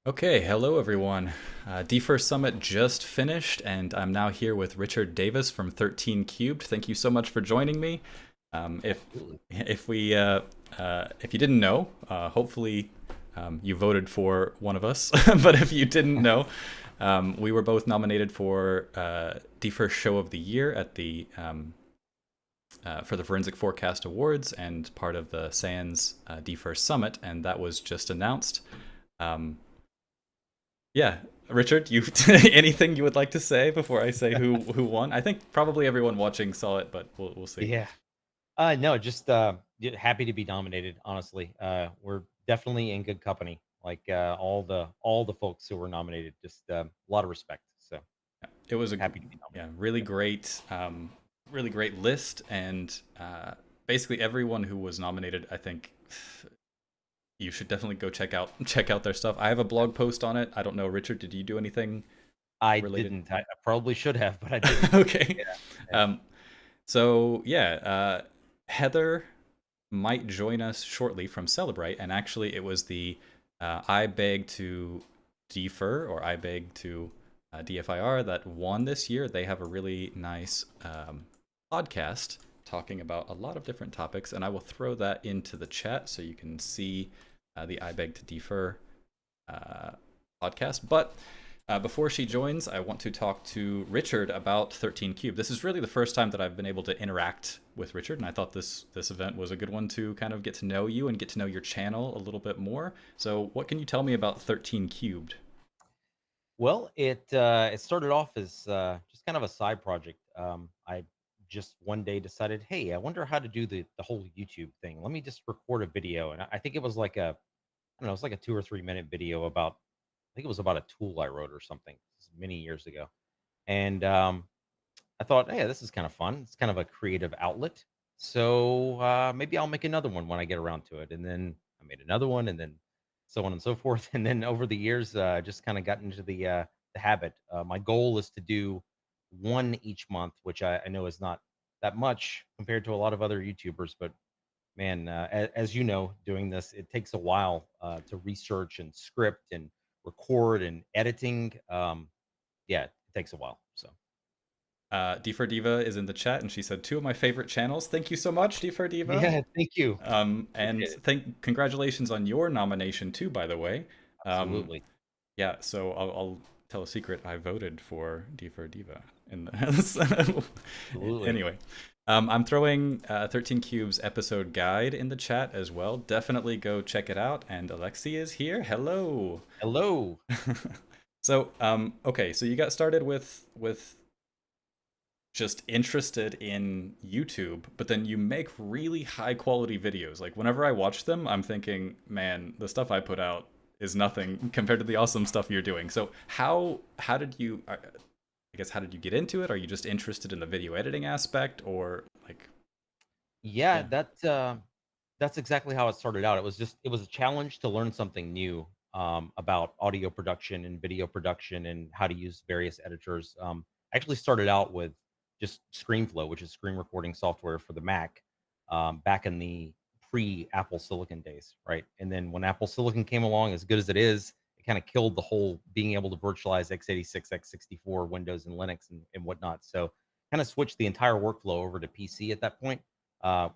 Okay, hello everyone. DFIR Summit just finished, and I'm now here with Richard Davis from 13 Cubed. Thank you so much for joining me. If Absolutely. if we if you didn't know, hopefully you voted for one of us. But if you didn't know, we were both nominated for DFIR Show of the Year at the for the Forensic Forecast Awards and part of the SANS DFIR Summit, and that was just announced. Um, Yeah, Richard, you anything you would like to say before I say who won? I think probably everyone watching saw it, but we'll see. Yeah. No, just happy to be nominated, honestly. We're definitely in good company. Like all the folks who were nominated, just a lot of respect. So It was a happy to be yeah nominated. Yep. really great list, and basically everyone who was nominated, I think you should definitely go check out their stuff. I have a blog post on it. I don't know, Richard, did you do anything I related? didn't. I probably should have, but I didn't. Okay. Yeah. Yeah. Um, so yeah, Heather might join us shortly from Celebrate, and actually, it was the I Beg to Defer or I Beg to DFIR that won this year. They have a really nice podcast talking about a lot of different topics, and I will throw that into the chat so you can see the I Beg to Defer uh, podcast. But before she joins, I want to talk to Richard about 13 Cube. This is really the first time that I've been able to interact with Richard, and I thought this event was a good one to kind of get to know you and get to know your channel a little bit more. So, what can you tell me about 13 Cubed? Well, it started off as just kind of a side project. I just one day decided, hey, I wonder how to do the whole YouTube thing. Let me just record a video, and I think it was like a I don't know, it was like a 2 or 3 minute video about I think it was about a tool I wrote or something many years ago. And I thought, hey, this is kind of fun. It's kind of a creative outlet. So maybe I'll make another one when I get around to it. And then I made another one, and then so on and so forth. And then over the years, just kind of got into the habit. My goal is to do one each month, which I know is not that much compared to a lot of other YouTubers, but man, as you know, doing this, it takes a while to research and script and record and editing. Yeah, it takes a while. So Defer Diva is in the chat, and she said two of my favorite channels. Thank you so much, Defer Diva. yeah, thank you. And Appreciate it. congratulations on your nomination too, by the way. Um, Absolutely. Yeah, so I'll tell a secret. I voted for D for Diva in the Absolutely. anyway. I'm throwing 13 Cubes episode guide in the chat as well. Definitely go check it out. And Alexi is here. Hello. Hello. So okay, so you got started with just interested in YouTube, but then you make really high quality videos. Like whenever I watch them, I'm thinking, man, the stuff I put out is nothing compared to the awesome stuff you're doing. So how did you I guess how did you get into it? Are you just interested in the video editing aspect or like Yeah, yeah. that's exactly how it started out. It was a challenge to learn something new about audio production and video production and how to use various editors. I actually started out with just ScreenFlow, which is screen recording software for the Mac, back in the pre-Apple Silicon days, right? And then when Apple Silicon came along, as good as it is, it kind of killed the whole being able to virtualize x86, x64, Windows, and Linux and whatnot. So kind of switched the entire workflow over to PC at that point,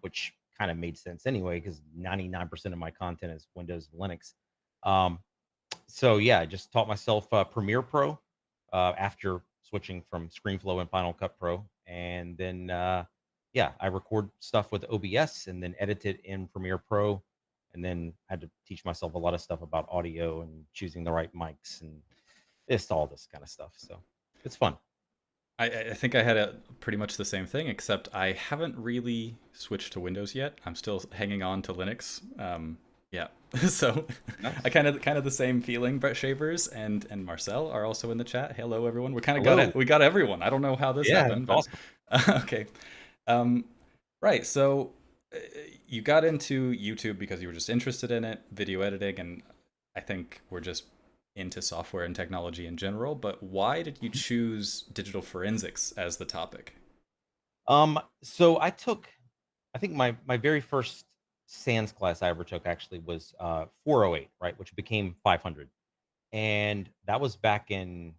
which kind of made sense anyway because 99% of my content is Windows and Linux. Um, so yeah, I just taught myself Premiere Pro after switching from ScreenFlow and Final Cut Pro, and then yeah, I record stuff with OBS and then edit it in Premiere Pro, and then had to teach myself a lot of stuff about audio and choosing the right mics and just all this kind of stuff. So it's fun. I think I had a pretty much the same thing, except I haven't really switched to Windows yet. I'm still hanging on to Linux. Yeah, so I Nice. kind of the same feeling. Brett Shavers and Marcel are also in the chat. Hello, everyone. We kind of got it. Hello. We got everyone. I don't know how this Yeah, happened, but awesome. okay. Um, right. So uh, you got into YouTube because you were just interested in it, video editing, and I think we're just into software and technology in general. But why did you choose digital forensics as the topic? So I think my very first SANS class I ever took actually was 408, right, which became 500. and that was back in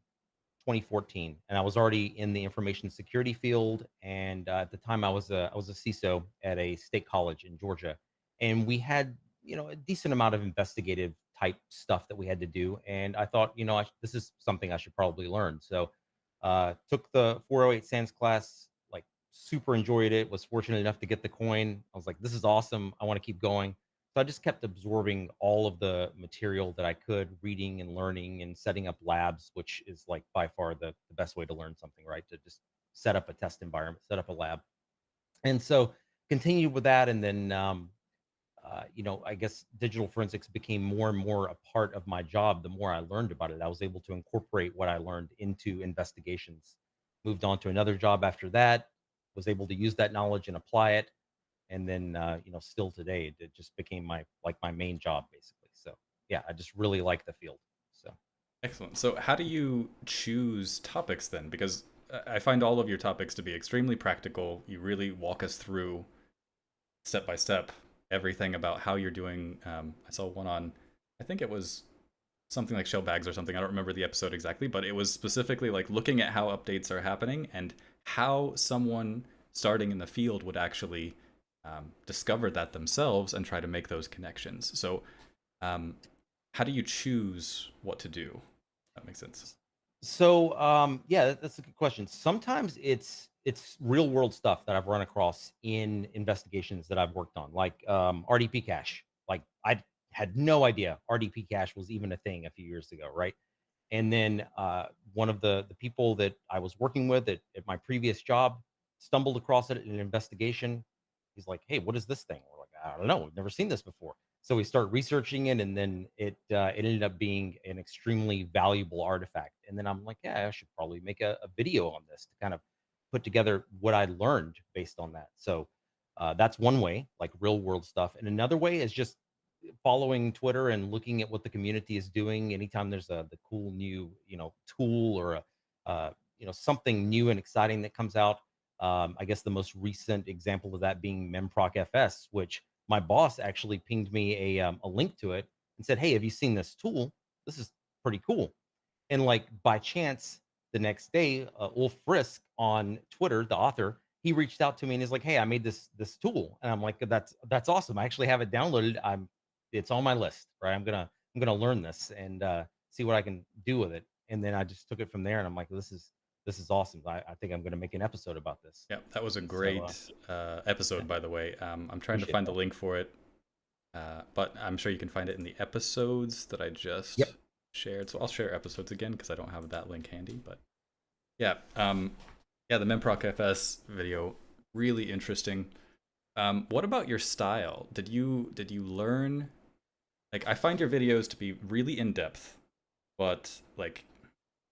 2014, and I was already in the information security field. And at the time, I was a CISO at a state college in Georgia, and we had a decent amount of investigative type stuff that we had to do. And I thought, this is something I should probably learn. So took the 408 SANS class, like super enjoyed it. Was fortunate enough to get the coin. I was like, this is awesome. I want to keep going. So I just kept absorbing all of the material that I could, reading and learning and setting up labs, which is like by far the best way to learn something, right? To just set up a test environment, set up a lab. And so continued with that. And then, I guess digital forensics became more and more a part of my job. The more I learned about it, I was able to incorporate what I learned into investigations. Moved on to another job after that, was able to use that knowledge and apply it. And then still today it just became my main job basically. So yeah, I just really like the field. So Excellent. So, how do you choose topics then? Because I find all of your topics to be extremely practical. You really walk us through step by step everything about how you're doing. I saw one on, I think it was something like shell bags or something. I don't remember the episode exactly, but it was specifically like looking at how updates are happening and how someone starting in the field would actually discover that themselves and try to make those connections. So, um, how do you choose what to do? That makes sense. yeah, that's a good question. Sometimes it's real world stuff that I've run across in investigations that I've worked on, like RDP cache. Like I had no idea RDP cache was even a thing a few years ago, right? And then one of the people that I was working with at my previous job stumbled across it in an investigation. He's like, "Hey, what is this thing?" We're like, "I don't know. We've never seen this before." So we start researching it, and then it ended up being an extremely valuable artifact. And then I'm like, "Yeah, I should probably make a video on this to kind of put together what I learned based on that." So that's one way, like real world stuff. And another way is just following Twitter and looking at what the community is doing. Anytime there's the cool new tool or something new and exciting that comes out. I guess the most recent example of that being Memproc FS, which my boss actually pinged me a link to it and said, "Hey, have you seen this tool? This is pretty cool." And like by chance, the next day, Ulf Frisk on Twitter, the author, he reached out to me and he's like, "Hey, I made this tool," and I'm like, "That's awesome! I actually have it downloaded. It's on my list, right? I'm gonna learn this and see what I can do with it." And then I just took it from there, and I'm like, "This is awesome. I think I'm gonna make an episode about this." Yeah, that was a So great episode, by the way. I'm trying to appreciate find the that. link for it, but I'm sure you can find it in the episodes that I Yep. just shared. So I'll share episodes again because I don't have that link handy. But yeah, yeah, the Memproc FS video really interesting. What about your style? Did you learn? Like, I find your videos to be really in depth, but like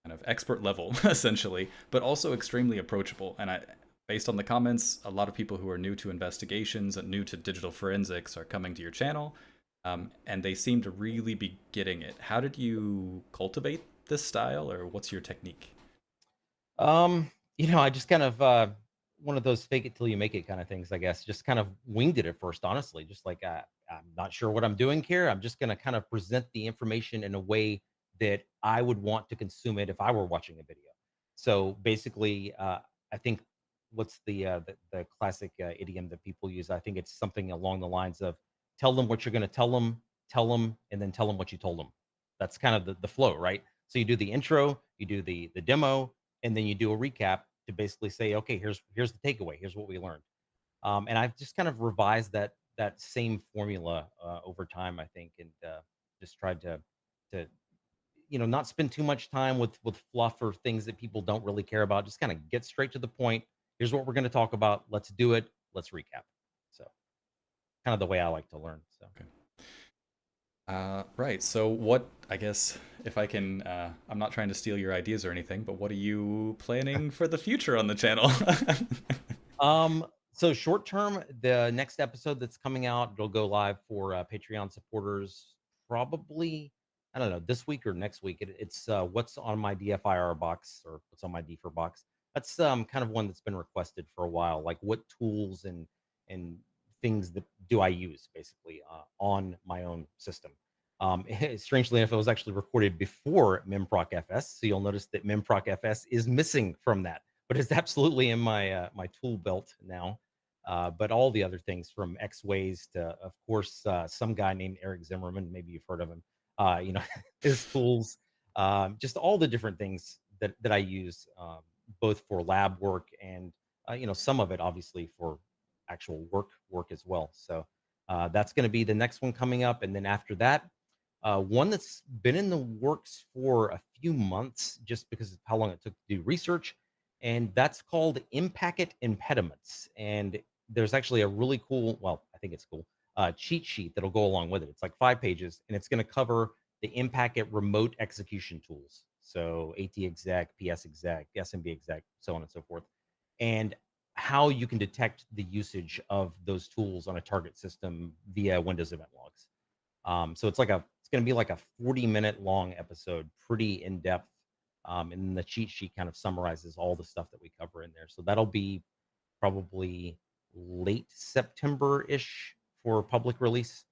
kind of expert level essentially, but also extremely approachable. And based on the comments, a lot of people who are new to investigations and new to digital forensics are coming to your channel, and they seem to really be getting it. How did you cultivate this style, or what's your technique? I just kind of one of those fake it till you make it kind of things, I guess. Just kind of winged it at first, honestly. Just like I'm not sure what I'm doing here. I'm just gonna kind of present the information in a way that I would want to consume it if I were watching a video. So basically, I think what's the classic idiom that people use? I think it's something along the lines of tell them what you're going to tell them, and then tell them what you told them. That's kind of the flow, right? So you do the intro, you do the demo, and then you do a recap to basically say, okay, here's the takeaway. Here's what we learned. And I've just kind of revised that same formula over time, I think, and just tried to not spend too much time with fluff or things that people don't really care about. Just kind of get straight to the point. Here's what we're going to talk about. Let's do it. Let's recap. So kind of the way I like to learn. So Okay. Right. So, what, I guess, if I can, I'm not trying to steal your ideas or anything, but what are you planning for the future on the channel? so short term, the next episode that's coming out, it'll go live for Patreon supporters probably, I don't know, this week or next week. It's what's on my DFIR box or what's on my DFIR box. That's kind of one that's been requested for a while. Like what tools and things that do I use basically on my own system. Strangely enough, it was actually recorded before MemProc FS, so you'll notice that MemProc FS is missing from that, but it's absolutely in my my tool belt now. But all the other things from X-Ways to, of course, some guy named Eric Zimmerman, maybe you've heard of him, you know, his tools, just all the different things that I use, both for lab work and, you know, some of it obviously for actual work as well. So that's going to be the next one coming up, and then after that, one that's been in the works for a few months, just because of how long it took to do research, and that's called Impacket Impediments. And there's actually a really cool, well, I think it's cool, cheat sheet that'll go along with it. It's like 5 pages, and it's going to cover the Impacket remote execution tools. So AT exec, PS exec, SMB exec, so on and so forth, and how you can detect the usage of those tools on a target system via Windows event logs. So it's going to be like a 40-minute long episode, pretty in depth. And the cheat sheet kind of summarizes all the stuff that we cover in there. So that'll be probably late September ish for public release.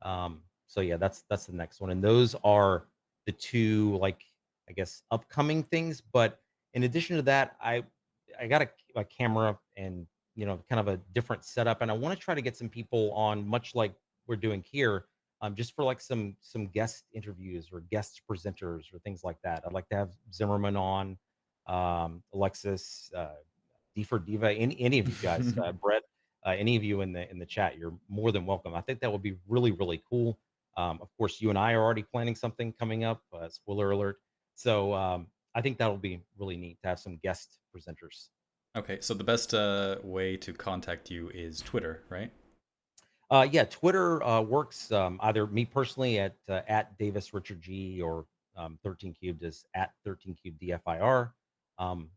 So yeah, that's the next one, and those are the two, like, I guess, upcoming things. But in addition to that, I got a camera and, you know, kind of a different setup, and I want to try to get some people on, much like we're doing here, just for like some guest interviews or guest presenters or things like that. I'd like to have Zimmerman on, Alexis, D for Diva, any of you guys, Brett, any of you in the chat, you're more than welcome. I think that would be really really cool. Of course, you and I are already planning something coming up. Spoiler alert. So I think that'll be really neat to have some guest presenters. Okay, so the best way to contact you is Twitter, right? Yeah, Twitter works. Either me personally at Davis Richard G, or 13 Cubed is at 13 Cubed DFIR.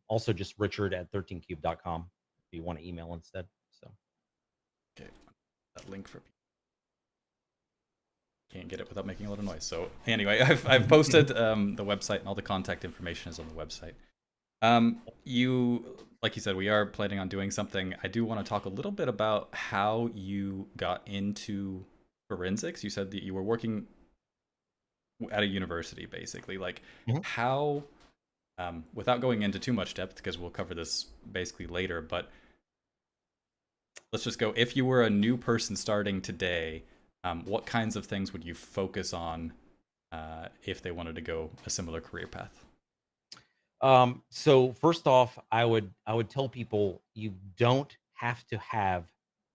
Also just Richard at 13cube.com if you want to email instead. So Okay, that link for people. Can't get it without making a lot of noise. So anyway, I've posted the website, and all the contact information is on the website. You, like you said, we are planning on doing something. I do want to talk a little bit about how you got into forensics. You said that you were working at a university, basically. Like, Mhm. how, without going into too much depth, because we'll cover this basically later, but let's just go. If you were a new person starting today, what kinds of things would you focus on if they wanted to go a similar career path? So first off, I would tell people you don't have to have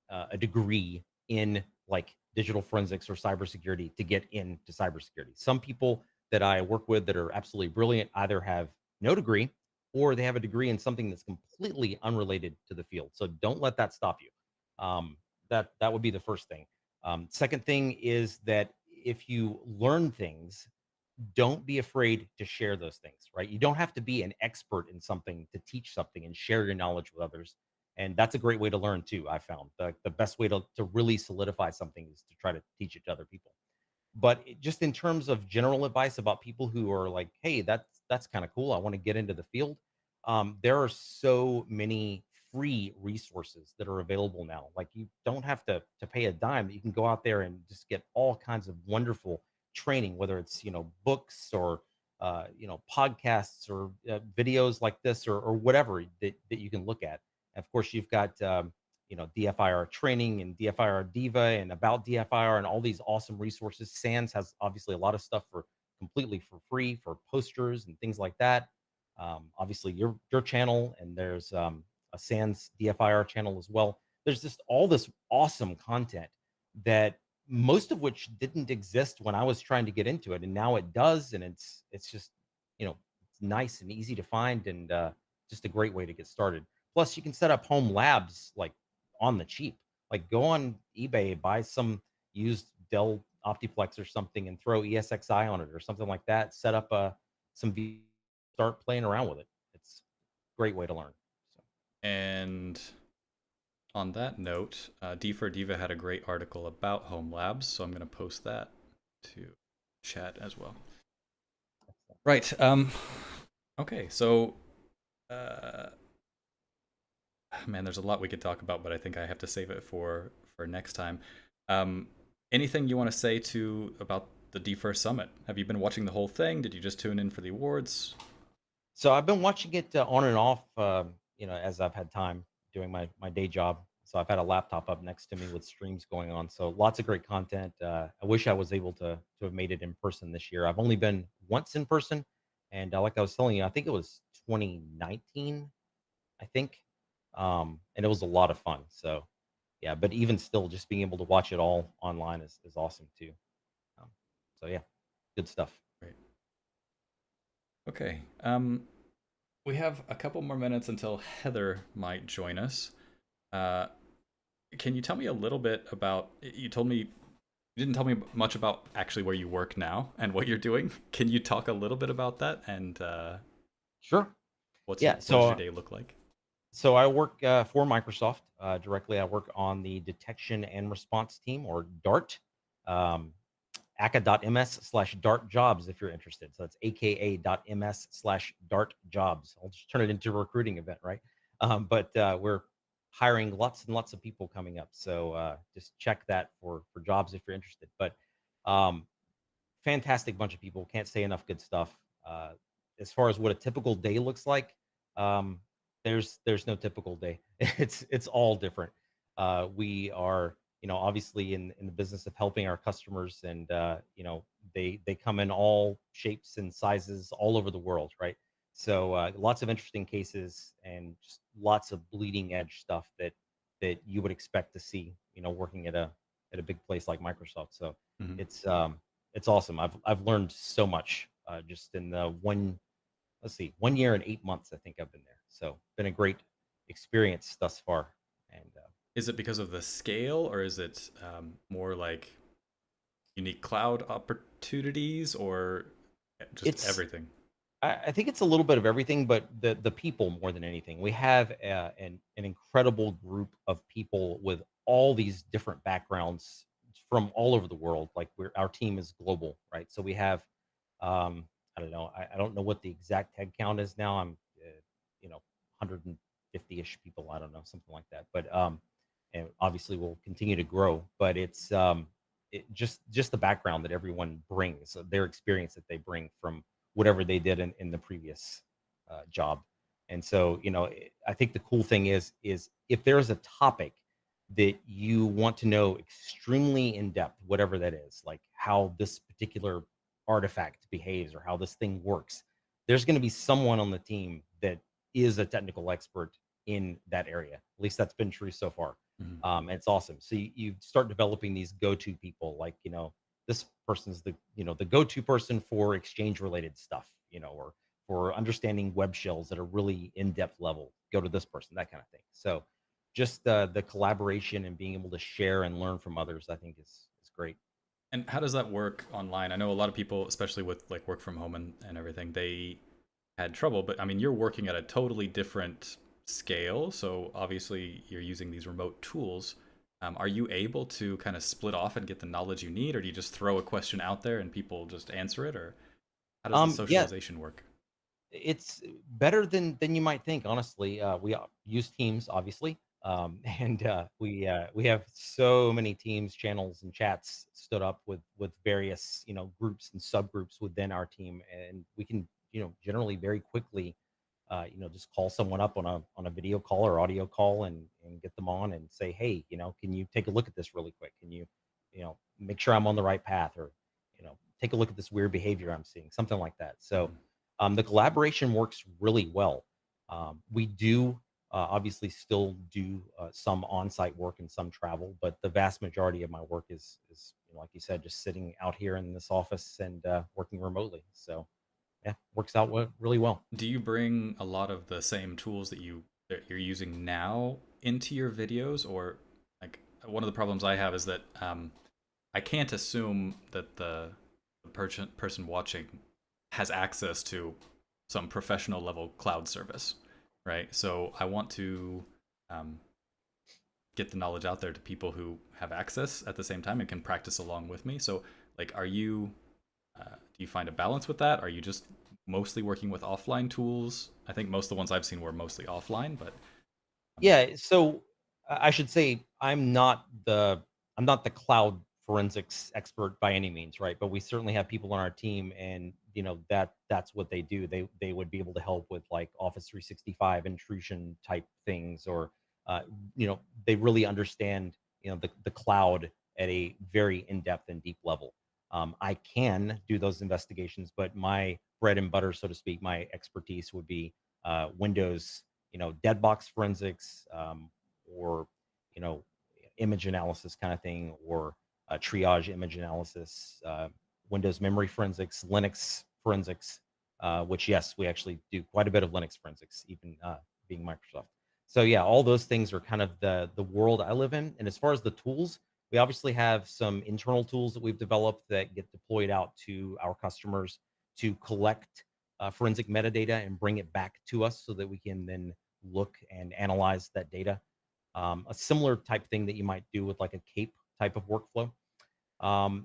a degree in like digital forensics or cybersecurity to get into cybersecurity. Some people that I work with that are absolutely brilliant either have no degree, or they have a degree in something that's completely unrelated to the field. So don't let that stop you. That would be the first thing. Second thing is that if you learn things, don't be afraid to share those things, right? You don't have to be an expert in something to teach something and share your knowledge with others. And that's a great way to learn too. I found the best way to really solidify something is to try to teach it to other people. But just in terms of general advice about people who are like, hey, that's kind of cool, I want to get into the field. There are so many free resources that are available now. Like, you don't have to pay a dime. You can go out there and just get all kinds of wonderful training, whether it's, you know, books or you know, podcasts or videos like this, or whatever that you can look at. And of course, you've got you know, DFIR training and DFIR Diva and about DFIR and all these awesome resources. SANS has obviously a lot of stuff for completely for free for posters and things like that. Obviously, your channel, and there's a SANS DFIR channel as well. There's just all this awesome content that most of which didn't exist when I was trying to get into it, and now it does, and it's just, you know, it's nice and easy to find, and just a great way to get started. Plus, you can set up home labs like on the cheap. Like, go on eBay, buy some used Dell Optiplex or something, and throw ESXi on it or something like that. Set up some start playing around with it. It's a great way to learn. So, And on that note, D for Diva had a great article about home labs, so I'm going to post that to chat as well. Right. Okay. So, uh, man, there's a lot we could talk about, but I think I have to save it for next time. Um, anything you want to say to about the DFIR Summit? Have you been watching the whole thing? Did you just tune in for the awards? So I've been watching it on and off, as I've had time doing my day job. So I've had a laptop up next to me with streams going on. So lots of great content. I wish I was able to have made it in person this year. I've only been once in person, and like I was telling you, I think it was 2019. I think, and it was a lot of fun. So yeah, but even still, just being able to watch it all online is awesome too. Um, so yeah, good stuff. Great. Okay. We have a couple more minutes until Heather might join us. Uh, can you tell me a little bit about? You told me you didn't tell me much about actually where you work now and what you're doing. Can you talk a little bit about that and Sure. Yeah. what does your So day look like? So I work for Microsoft directly. I work on the detection and response team, or DART, um, aka.ms/DART jobs if you're interested. So that's aka.ms/DART jobs. I'll just turn it into a recruiting event, right? But we're hiring lots and lots of people coming up. So just check that for jobs if you're interested. But um, fantastic bunch of people. Can't say enough good stuff. As far as what a typical day looks like, um, there's no typical day. It's all different. We are, obviously in the business of helping our customers, and they come in all shapes and sizes all over the world, right? So lots of interesting cases and just lots of bleeding edge stuff that you would expect to see, working at a big place like Microsoft. So Hmm. it's um, it's awesome. I've learned so much just in the 1 year and 8 months I think I've been there. So been a great experience thus far. And Is it because of the scale, or is it more like unique cloud opportunities, or just it's everything? I think it's a little bit of everything, but the people more than anything. We have an incredible group of people with all these different backgrounds from all over the world. Like our team is global, right? So we have I don't know. I don't know what the exact head count is now. I'm, 150-ish people. I don't know, something like that. But and obviously we'll continue to grow. But it's just the background that everyone brings, their experience that they bring from whatever they did in the previous job. And so, I think the cool thing is if there's a topic that you want to know extremely in depth, whatever that is, like how this particular artifact behaves or how this thing works, there's going to be someone on the team that is a technical expert in that area. At least that's been true so far. Hmm. And it's awesome. So you start developing these go-to people, like, this person's the go-to person for exchange related stuff, or for understanding web shells at a really in-depth level. Go to this person, that kind of thing. So just the collaboration and being able to share and learn from others, I think is great. And how does that work online? I know a lot of people, especially with like work from home and everything, they had trouble. But I mean, you're working at a totally different scale, so obviously you're using these remote tools. Are you able to kind of split off and get the knowledge you need, or do you just throw a question out there and people just answer it, or how does the Yeah, socialization work? it's better than you might think, honestly. We use Teams, obviously, and we have so many Teams channels and chats stood up with various groups and subgroups within our team, and we can generally very quickly just call someone up on a video call or audio call and get them on and say, hey, can you take a look at this really quick? Can you make sure I'm on the right path, or take a look at this weird behavior I'm seeing, something like that. So Mhm. the collaboration works really well. We do obviously still do some on-site work and some travel, but the vast majority of my work is like you said, just sitting out here in this office and working remotely. So yeah, works out really well. Do you bring a lot of the same tools that you're using now into your videos, or like one of the problems I have is that I can't assume that the person watching has access to some professional level cloud service, right? So I want to um, get the knowledge out there to people who have access at the same time and can practice along with me. So, like, do you find a balance with that? Are you just mostly working with offline tools? I think most of the ones I've seen were mostly offline, but um, Yeah, so I should say I'm not the cloud forensics expert by any means, right? But we certainly have people on our team, and that's what they do. They would be able to help with like Office 365 intrusion type things, or uh, they really understand the cloud at a very in-depth and deep level. I can do those investigations, but my bread and butter, so to speak, my expertise would be Windows, dead box forensics, or you know image analysis kind of thing, or triage image analysis, Windows memory forensics, Linux forensics, which, yes, we actually do quite a bit of Linux forensics, even being Microsoft. So yeah, all those things are kind of the world I live in. And as far as the tools, we obviously have some internal tools that we've developed that get deployed out to our customers to collect forensic metadata and bring it back to us so that we can then look and analyze that data. A similar type thing that you might do with like a CAPE type of workflow.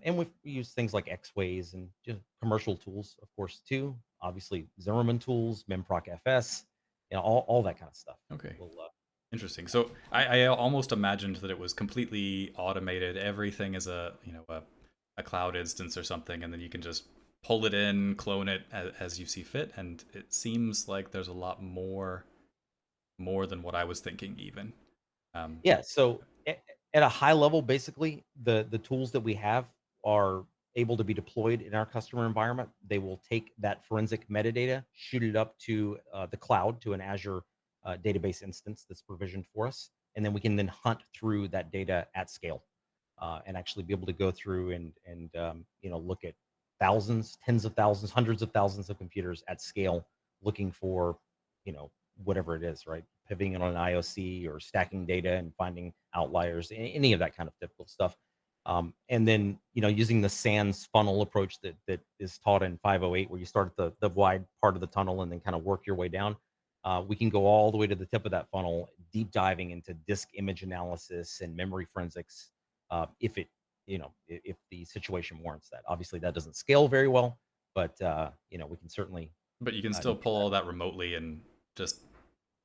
And we've used things like X-Ways and just commercial tools, of course, too. Obviously, Zimmerman tools, Memproc FS, all that kind of stuff. Okay. We'll, Interesting. So I almost imagined that it was completely automated. Everything is a cloud instance or something, and then you can just pull it in, clone it as you see fit. And it seems like there's a lot more than what I was thinking even. Yeah, so at a high level, basically, the tools that we have are able to be deployed in our customer environment. They will take that forensic metadata, shoot it up to the cloud, to an Azure database instance that's provisioned for us, and then we can then hunt through that data at scale, and actually be able to go through and look at thousands, tens of thousands, hundreds of thousands of computers at scale, looking for you know whatever it is, right? Pivoting on an IOC or stacking data and finding outliers, any of that kind of typical stuff. And then, using the SANS funnel approach that is taught in 508, where you start at the wide part of the tunnel and then kind of work your way down. We can go all the way to the tip of that funnel, deep diving into disk image analysis and memory forensics, if if the situation warrants that. Obviously, that doesn't scale very well, but we can certainly But you can do still pull that. all that remotely and just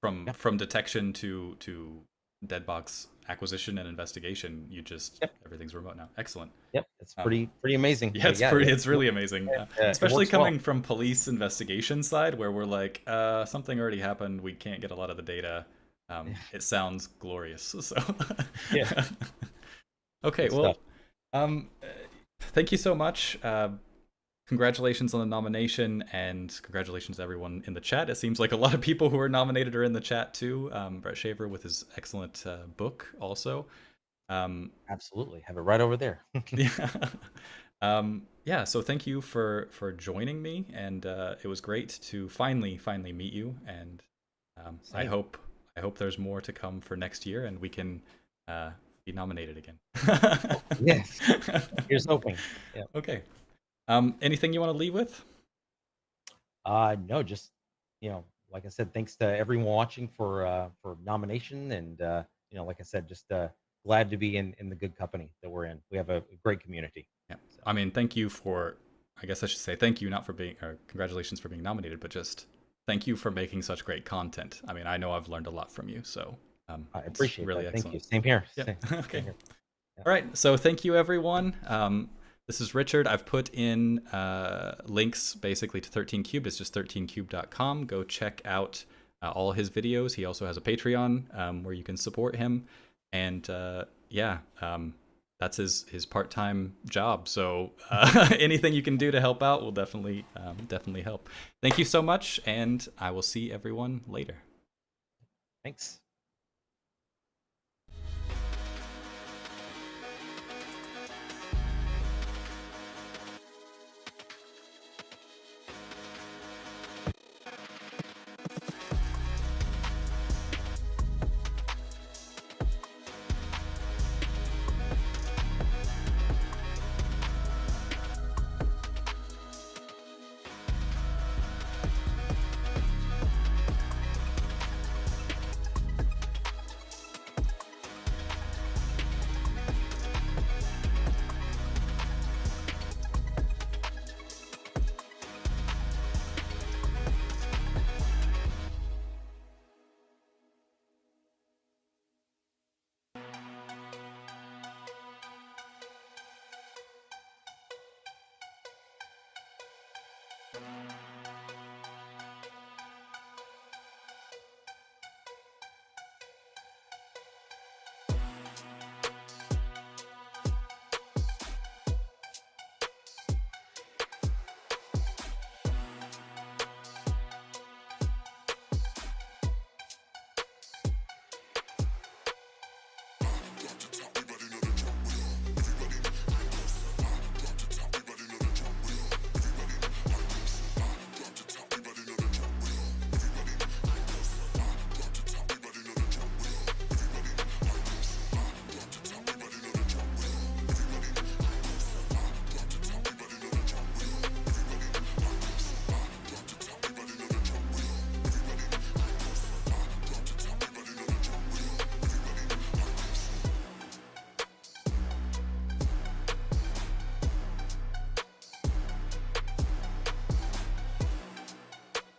Yeah. from detection to dead box acquisition and investigation, Yep. everything's remote now. Excellent. Yep. It's Um, pretty amazing. yeah, But yeah, it's really amazing, it especially works well. coming from police investigation side where we're like, something already happened. We can't get a lot of the data. It sounds glorious. So, Yeah. okay, Good stuff. well, thank you so much. Congratulations on the nomination, and congratulations to everyone in the chat. It seems like a lot of people who are nominated are in the chat too. Brett Shaver with his excellent book also. Absolutely. Have it right over there. Yeah. Yeah, so thank you for joining me, and it was great to finally meet you. And I Same. hope there's more to come for next year, and we can be nominated again. Yes. Here's hoping. Yeah. Okay. Anything you want to leave with? No, just like I said, thanks to everyone watching for nomination, and like I said, just glad to be in the good company that we're in. We have a great community. Yeah. So I mean, thank you for, I guess I should say thank you, not for being, or congratulations for being nominated, but just thank you for making such great content. I mean, I know I've learned a lot from you, so I it's appreciate really that. Thank you. excellent. Same here. Yeah. Same Okay. here. Yeah. All right. So thank you, everyone. This is Richard. I've put in links basically to 13cubed. It's just 13cubed.com. Go check out all his videos. He also has a Patreon where you can support him. And that's his part-time job. So anything you can do to help out will definitely help. Thank you so much, and I will see everyone later. Thanks.